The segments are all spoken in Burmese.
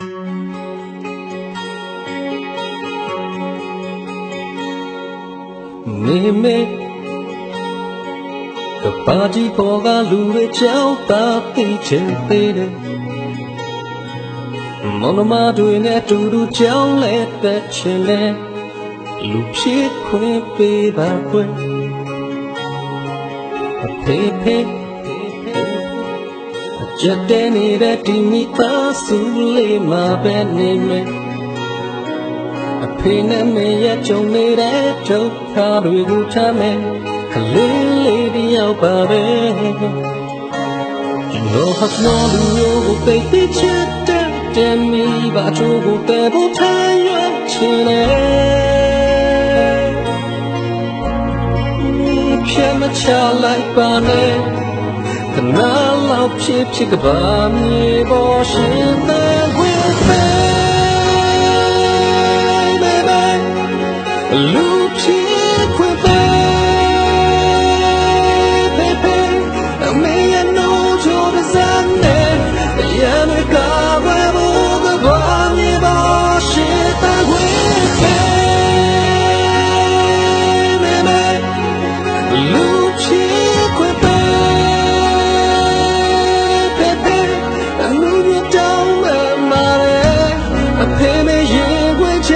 Me me the party poga lure chao ta ti chen pe de monoma dwe ne tu du chao le ta chen le lu phit khwe pe ba khwe pe pe jet de ni de ti mi ta su le ma be ni meဖေနဲ့မရဲ့ကြုံနေတဲ့ဒုက္ခတွေကိုချမ်းမဲ့ကလေးလေးတယောက်ပါပဲကျွန်တော်ဟာကျွန်တော်လူမျိုးကိုသိသိချစ်တဲ့မိဘချိုးကိုတဲ့ဖို့ထိုင်ရချင်တယ်ဖြတ်မချလိုက်ပါနဲ့ခဏလောက်ဖြစ်ဖြစ်ကပါမြေပေါ်ရှင်တဲ့ဝေးပဲလူဖြစ်ခွင့်ပဲအမေရနိုးချိုးတဲ့စမ်းနဲ့ရန်ကဘယ်ဘောကဘာမြေပါရှိတဲ့ခွင့်ပဲလူဖြစ်ခွင့်ပဲအမှုရတောင်းမှာအဖေမေရင်ခွင့်ချ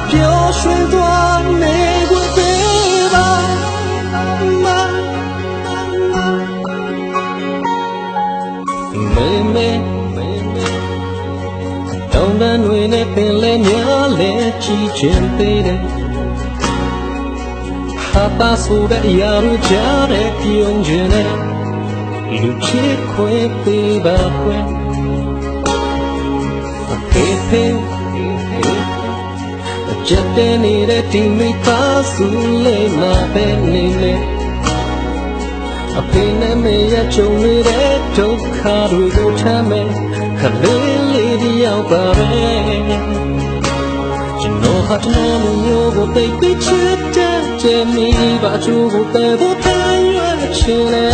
ပျော်ရွှင်သွားတောင်းတန်းတွေနဲ့ပင်လဲများလဲကြည်ချင်သေးတယ်ဟာပါဆိုတဲ့အရာတွေကြားတဲ့ပြုံးခြင်းနဲ့လူချစ်ခွေပေးပါခွင့်ဖေးဖေးကြက်တဲ့နေတဲ့ဒီမိသားစုလေးမှာပဲနေနေအဖေနဲ့မရဲ့ကြုံနေတဲ့ဒုက္ခတွေကိုထမ်းမဲ့ခလေးလေးတယောက်ပါပဲကျွန်တော်ဟာကျွန်တော်မျိုးကိုသိသိချစ်တဲ့မိဘချိုးကိုတဲ့ဖို့ထိုင်ရချင်တယ်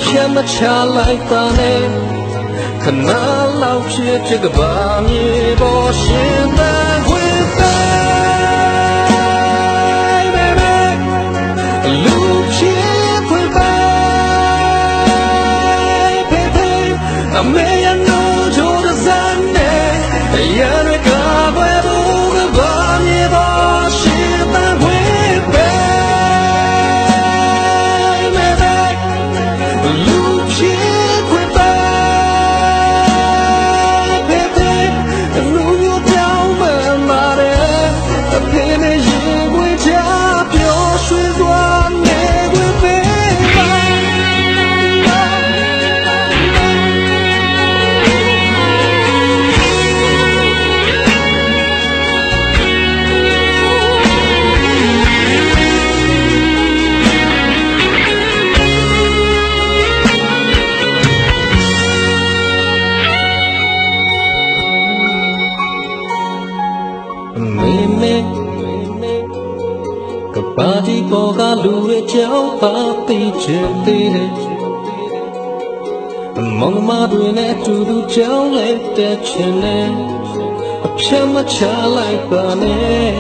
ဖြတ်မချလိုက်ပါနဲ့ခဏလောက်ဖြစ်ချစ်ကပါမြေပေါ်ရှင်တဲ့ခွေပဲအမေရနိုးချိုးတဲ့စမ်းနဲ့ရန်ကဘယ်ဘောကဘာမြေပါရှိတဲ့ခွေပဲလူဖြစ်ခွေပဲလူမျိုးတောင်းမှမာတယ်အဖေနဲ့ရင်ခွေချပျော်ရွှင်သွားနေခွေပဲကပါတီပေါ်ကလူတွေကြောက်ပါသိချင်သေးတယ်မောင်မတွေနဲ့တူတူကြောက်လိုက်တဲ့ချင်တယ်အဖြတ်မချလိုက်ပါနဲ့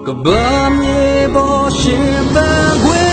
ကဘာမြေပေါ်ရှင်ပန်းခွေ